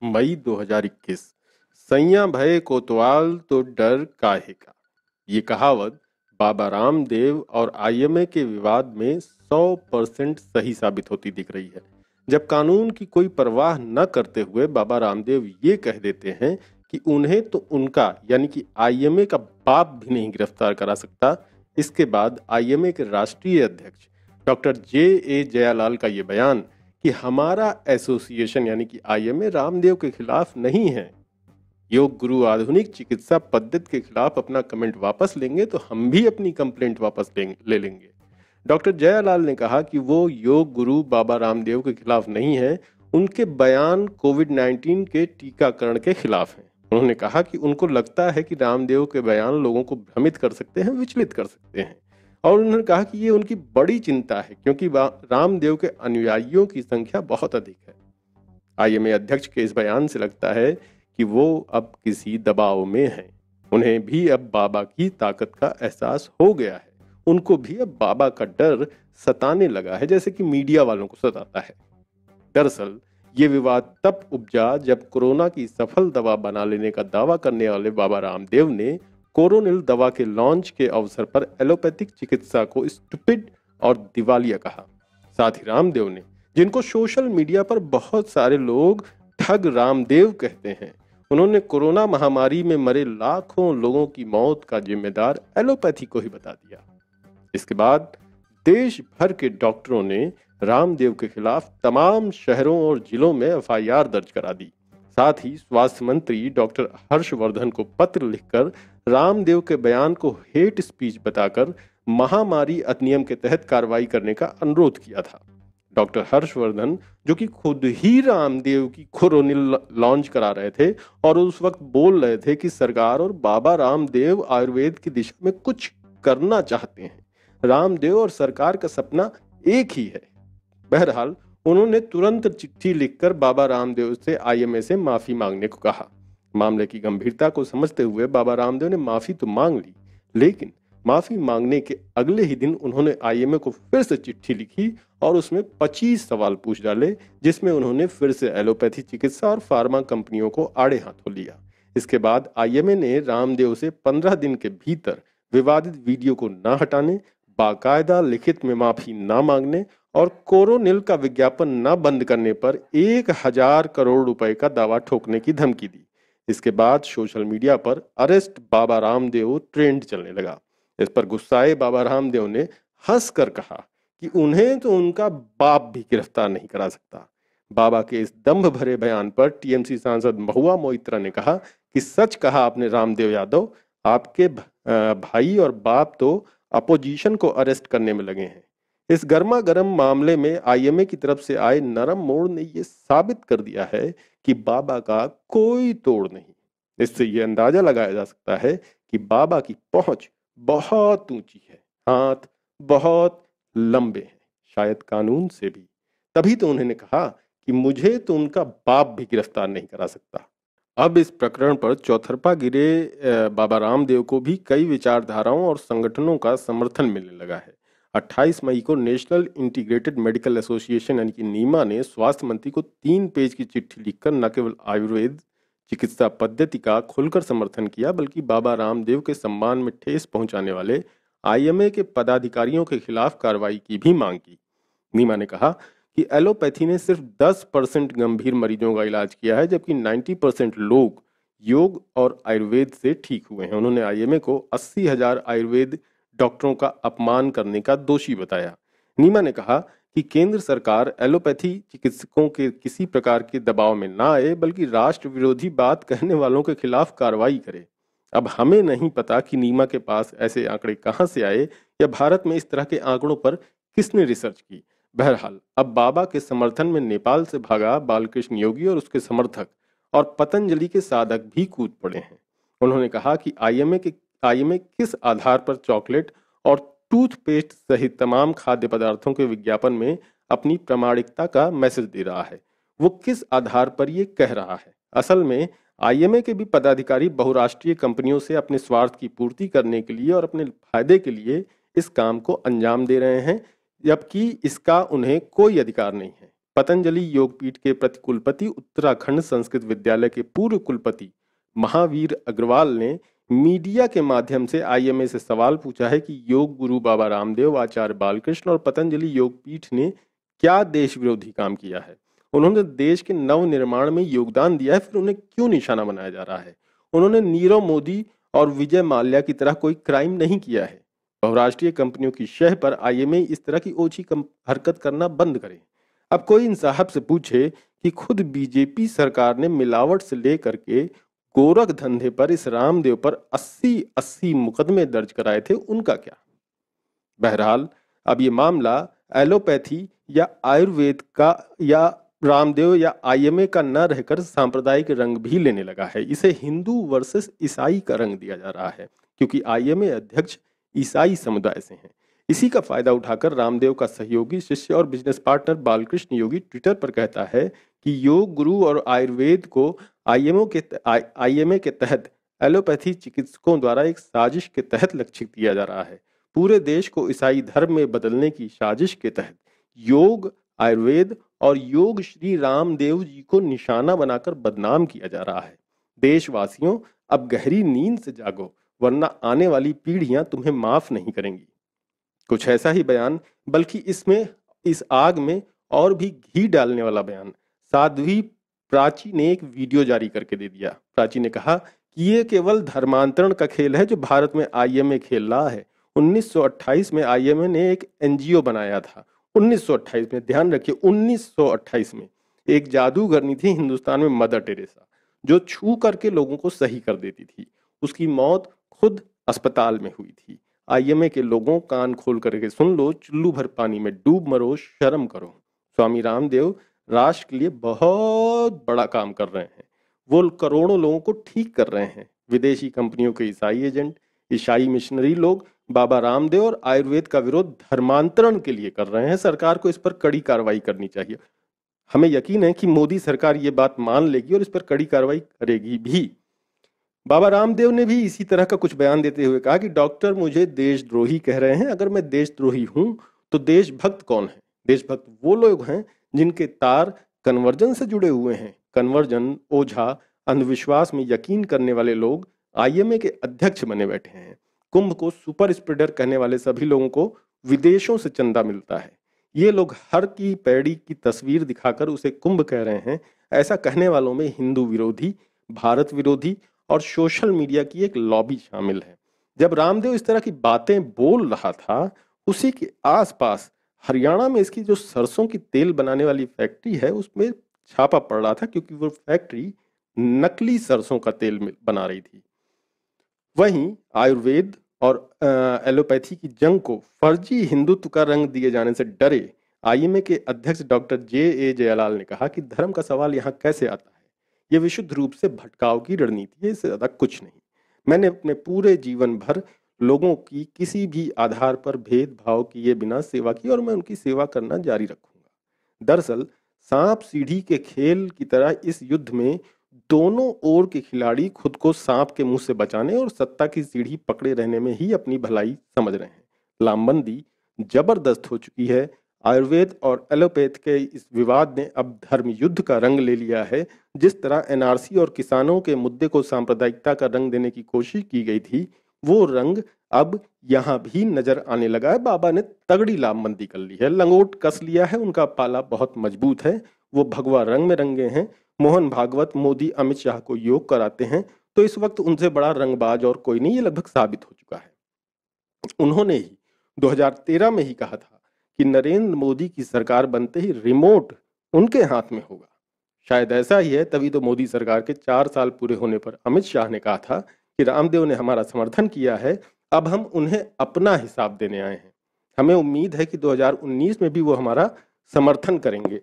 मई 2021। सैयां भये कोतवाल तो डर काहे का। ये कहावत बाबा रामदेव और आईएमए के विवाद में 100% सही साबित होती दिख रही है। जब कानून की कोई परवाह न करते हुए बाबा रामदेव ये कह देते हैं कि उन्हें तो उनका यानी कि आईएमए का बाप भी नहीं गिरफ्तार करा सकता, इसके बाद आईएमए के राष्ट्रीय अध्यक्ष डॉक्टर जे जयालाल का ये बयान कि हमारा एसोसिएशन यानी कि आईएमए रामदेव के खिलाफ नहीं है, योग गुरु आधुनिक चिकित्सा पद्धति के खिलाफ अपना कमेंट वापस लेंगे तो हम भी अपनी कंप्लेंट वापस ले लेंगे। डॉक्टर जयालाल ने कहा कि वो योग गुरु बाबा रामदेव के खिलाफ नहीं है, उनके बयान कोविड-19 के टीकाकरण के खिलाफ हैं। उन्होंने कहा कि उनको लगता है कि रामदेव के बयान लोगों को भ्रमित कर सकते हैं, विचलित कर सकते हैं, और उन्होंने कहा कि ये उनकी बड़ी चिंता है क्योंकि रामदेव के अनुयायियों की संख्या बहुत अधिक है। आईएमए अध्यक्ष के इस बयान से लगता है कि वो अब किसी दबाव में हैं। उन्हें भी अब बाबा की ताकत का एहसास हो गया है। उनको भी अब बाबा का डर सताने लगा है, जैसे कि मीडिया वालों को सताता है। दरअसल ये विवाद तब उपजा जब कोरोना की सफल दवा बना लेने का दावा करने वाले बाबा रामदेव ने कोरोनिल दवा के लॉन्च के अवसर पर एलोपैथिक चिकित्सा को स्टूपिड और दिवालिया कहा। साथ ही रामदेव ने, जिनको सोशल मीडिया पर बहुत सारे लोग ठग रामदेव कहते हैं, उन्होंने कोरोना महामारी में मरे लाखों लोगों की मौत का जिम्मेदार एलोपैथी को ही बता दिया। इसके बाद देश भर के डॉक्टरों ने रामदेव के खिलाफ तमाम शहरों और जिलों में एफआईआर दर्ज करा दी। साथ ही स्वास्थ्य मंत्री डॉक्टर हर्षवर्धन को पत्र लिखकर रामदेव के बयान को हेट स्पीच बताकर महामारी अधिनियम के तहत कार्रवाई करने का अनुरोध किया था। डॉक्टर हर्षवर्धन, जो कि खुद ही रामदेव की कोरोनिल लॉन्च करा रहे थे और उस वक्त बोल रहे थे कि सरकार और बाबा रामदेव आयुर्वेद की दिशा में कुछ करना चाहते हैं, रामदेव और सरकार का सपना एक ही है। बहरहाल उन्होंने तुरंत चिट्ठी लिखकर बाबा रामदेव से आईएमए से माफी मांगने को कहा। मामले की गंभीरता को समझते हुए बाबा रामदेव ने माफी तो मांग ली, लेकिन माफी मांगने के अगले ही दिन उन्होंने आईएमए को फिर से चिट्ठी लिखी और उसमें 25 सवाल पूछ डाले, जिसमें उन्होंने फिर से एलोपैथी चिकित्सा और फार्मा कंपनियों को आड़े हाथों लिया। इसके बाद आईएमए ने रामदेव से 15 दिन के भीतर विवादित वीडियो को न हटाने, बाकायदा लिखित में माफी न मांगने और कोरोनिल का विज्ञापन न बंद करने पर 1000 करोड़ रुपए का दावा ठोकने की धमकी दी। इसके बाद सोशल मीडिया पर अरेस्ट बाबा रामदेव ट्रेंड चलने लगा। इस पर गुस्साए बाबा रामदेव ने हंसकर कहा कि उन्हें तो उनका बाप भी गिरफ्तार नहीं करा सकता। बाबा के इस दंभ भरे बयान पर टीएमसी सांसद महुआ मोइत्रा ने कहा कि सच कहा आपने रामदेव यादव, आपके भाई और बाप तो अपोजिशन को अरेस्ट करने में लगे हैं। इस गर्मा गर्म मामले में आईएमए की तरफ से आए नरम मोड़ ने यह साबित कर दिया है कि बाबा का कोई तोड़ नहीं। इससे यह अंदाजा लगाया जा सकता है कि बाबा की पहुंच बहुत ऊंची है, हाथ बहुत लंबे हैं, शायद कानून से भी। तभी तो उन्होंने कहा कि मुझे तो उनका बाप भी गिरफ्तार नहीं करा सकता। अब इस प्रकरण पर चौतरफा गिरे बाबा रामदेव को भी कई विचारधाराओं और संगठनों का समर्थन मिलने लगा है। 28 मई को नेशनल इंटीग्रेटेड मेडिकल एसोसिएशन यानी कि नीमा ने स्वास्थ्य मंत्री को 3 पेज की चिट्ठी लिखकर न केवल आयुर्वेद चिकित्सा पद्धति का खुलकर समर्थन किया, बल्कि बाबा रामदेव के सम्मान में ठेस पहुंचाने वाले आईएमए के पदाधिकारियों के खिलाफ कार्रवाई की भी मांग की। नीमा ने कहा कि एलोपैथी ने सिर्फ 10% गंभीर मरीजों का इलाज किया है, जबकि 90% लोग योग और आयुर्वेद से ठीक हुए हैं। उन्होंने आईएमए को 80,000 आयुर्वेद डॉक्टरों का अपमान करने का दोषी बताया। नीमा ने कहा कि केंद्र सरकार एलोपैथी चिकित्सकों के किसी प्रकार के दबाव में ना आए, बल्कि राष्ट्र विरोधी बात कहने वालों के खिलाफ कार्रवाई करे। अब हमें नहीं पता कि नीमा के पास ऐसे आंकड़े कहां से आए या भारत में इस तरह के आंकड़ों पर किसने रिसर्च की। बहरहाल अब बाबा के समर्थन में नेपाल से भागा बालकृष्ण योगी और उसके समर्थक और पतंजलि के साधक भी कूद पड़े हैं। उन्होंने कहा कि आईएमए किस आधार पर चॉकलेट और टूथपेस्ट सहित तमाम खाद्य पदार्थों के विज्ञापन में अपनी प्रामाणिकता का मैसेज दे रहा है, वो किस आधार पर ये कह रहा है। असल में आईएमए के भी पदाधिकारी बहुराष्ट्रीय कंपनियों से अपने स्वार्थ की पूर्ति करने के लिए और अपने फायदे के लिए इस काम को अंजाम दे रहे हैं, जबकि इसका उन्हें कोई अधिकार नहीं है। पतंजलि योगपीठ के प्रतिकुलपति उत्तराखंड संस्कृत विद्यालय के पूर्व कुलपति महावीर अग्रवाल ने मीडिया के माध्यम से आईएमए से सवाल पूछा है कि योग गुरु बाबा रामदेव, आचार्य बालकृष्ण और पतंजलि योगपीठ ने क्या देश विरोधी काम किया है। उन्होंने देश के नव निर्माण में योगदान दिया है, फिर उन्हें क्यों निशाना बनाया जा रहा है। उन्होंने नीरव मोदी और विजय माल्या की तरह कोई क्राइम नहीं किया है। बहुराष्ट्रीय कंपनियों की शह पर आईएमए इस तरह की ओछी हरकत करना बंद करे। अब कोई इन साहब से पूछे कि खुद बीजेपी सरकार ने मिलावट से लेकर के गोरख धंधे पर इस रामदेव पर 80 मुकदमे दर्ज कराए थे, उनका क्या। बहरहाल अब ये मामला एलोपैथी या आयुर्वेद का या रामदेव या आईएमए का न रहकर सांप्रदायिक रंग भी लेने लगा है। इसे हिंदू वर्सेस ईसाई का रंग दिया जा रहा है, क्योंकि आईएमए अध्यक्ष ईसाई समुदाय से हैं। इसी का फायदा उठाकर रामदेव का सहयोगी, शिष्य और बिजनेस पार्टनर बालकृष्ण योगी ट्विटर पर कहता है कि योग गुरु और आयुर्वेद को आईएमए के तहत एलोपैथी चिकित्सकों द्वारा एक साजिश के तहत लक्षित किया जा रहा है। पूरे देश को ईसाई धर्म में बदलने की साजिश के तहत योग, आयुर्वेद और योग श्री रामदेव जी को निशाना बनाकर बदनाम किया जा रहा है। देशवासियों, अब गहरी नींद से जागो, वरना आने वाली पीढ़ियां तुम्हें माफ नहीं करेंगी। कुछ ऐसा ही बयान, बल्कि इस आग में और भी घी डालने वाला बयान साध्वी प्राची ने एक वीडियो जारी करके दे दिया। प्राची ने कहा कि ये केवल धर्मांतरण का खेल है जो भारत में आईएमए खेल रहा है। 1928 में आईएमए ने एक एनजीओ बनाया था। 1928 में, ध्यान रखिए, 1928 में एक जादूगरनी थी हिंदुस्तान में, मदर टेरेसा, जो छू करके लोगों को सही कर देती थी। उसकी मौत खुद अस्पताल में हुई थी। आईएमए के लोगों, कान खोल करके सुन लो, चुल्लू भर पानी में डूब मरो, शर्म करो। स्वामी रामदेव राष्ट्र के लिए बहुत बड़ा काम कर रहे हैं। वो करोड़ों लोगों को ठीक कर रहे हैं। विदेशी कंपनियों के ईसाई एजेंट, ईसाई मिशनरी लोग बाबा रामदेव और आयुर्वेद का विरोध धर्मांतरण के लिए कर रहे हैं। सरकार को इस पर कड़ी कार्रवाई करनी चाहिए। हमें यकीन है कि मोदी सरकार ये बात मान लेगी और इस पर कड़ी कार्रवाई करेगी भी। बाबा रामदेव ने भी इसी तरह का कुछ बयान देते हुए कहा कि डॉक्टर मुझे देशद्रोही कह रहे हैं। अगर मैं देशद्रोही हूं तो देशभक्त कौन है? देशभक्त वो लोग हैं जिनके तार कन्वर्जन से जुड़े हुए हैं। कन्वर्जन, ओझा, अंधविश्वास में यकीन करने वाले लोग आईएमए के अध्यक्ष बने बैठे हैं। कुंभ को सुपर स्प्रेडर कहने वाले सभी लोगों को विदेशों से चंदा मिलता है। ये लोग हर की पैड़ी की तस्वीर दिखाकर उसे कुंभ कह रहे हैं। ऐसा कहने वालों में हिंदू विरोधी, भारत विरोधी और सोशल मीडिया की एक लॉबी शामिल है। जब रामदेव इस तरह की बातें बोल रहा था, उसी के आसपास हरियाणा में इसकी जो सरसों की तेल बनाने वाली फैक्ट्री है, उसमें छापा पड़ रहा था, क्योंकि वो फैक्ट्री नकली सरसों का तेल बना रही थी। वहीं आयुर्वेद और एलोपैथी की जंग को फर्जी हिंदुत्व का रंग दिए जाने से डरे आईएमए के अध्यक्ष डॉक्टर जे जयलाल ने कहा कि धर्म का सवाल यहाँ कैसे आता है? ये विशुद्ध रूप से भटकाव की रणनीति है, इससे ज्यादा कुछ नहीं। मैंने अपने पूरे जीवन भर लोगों की किसी भी आधार पर भेदभाव किए बिना सेवा की और मैं उनकी सेवा करना जारी रखूंगा। दरअसल सांप सीढ़ी के खेल की तरह इस युद्ध में दोनों ओर के खिलाड़ी खुद को सांप के मुंह से बचाने और सत्ता की सीढ़ी पकड़े रहने में ही अपनी भलाई समझ रहे हैं। लामबंदी जबरदस्त हो चुकी है। आयुर्वेद और एलोपैथ के इस विवाद ने अब धर्म युद्ध का रंग ले लिया है। जिस तरह एनआरसी और किसानों के मुद्दे को सांप्रदायिकता का रंग देने की कोशिश की गई थी, वो रंग अब यहाँ भी नजर आने लगा है। बाबा ने तगड़ी लामबंदी कर ली है, लंगोट कस लिया है, उनका पाला बहुत मजबूत है। वो भगवा रंग में रंगे हैं। मोहन भागवत, मोदी, अमित शाह को योग कराते हैं, तो इस वक्त उनसे बड़ा रंगबाज और कोई नहीं, ये लगभग साबित हो चुका है। उन्होंने ही 2013 में ही कहा था कि नरेंद्र मोदी की सरकार बनते ही रिमोट उनके हाथ में होगा। शायद ऐसा ही है, तभी तो मोदी सरकार के 4 साल पूरे होने पर अमित शाह ने कहा था कि रामदेव ने हमारा समर्थन किया है, अब हम उन्हें अपना हिसाब देने आए हैं। हमें उम्मीद है कि 2019 में भी वो हमारा समर्थन करेंगे।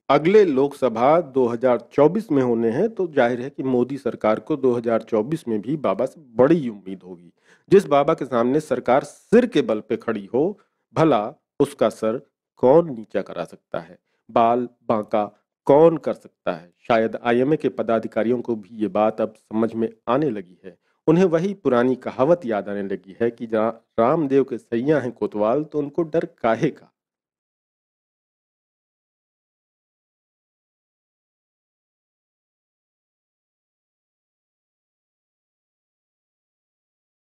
अगले लोकसभा 2024 में होने हैं, तो जाहिर है कि मोदी सरकार को 2024 में भी बाबा से बड़ी उम्मीद होगी। जिस बाबा के सामने सरकार सिर के बल पे खड़ी हो, भला उसका सर कौन नीचा करा सकता है, बाल बांका कौन कर सकता है। शायद आईएमए के पदाधिकारियों को भी ये बात अब समझ में आने लगी है। उन्हें वही पुरानी कहावत याद आने लगी है कि जहाँ रामदेव के सैया हैं कोतवाल, तो उनको डर काहे का।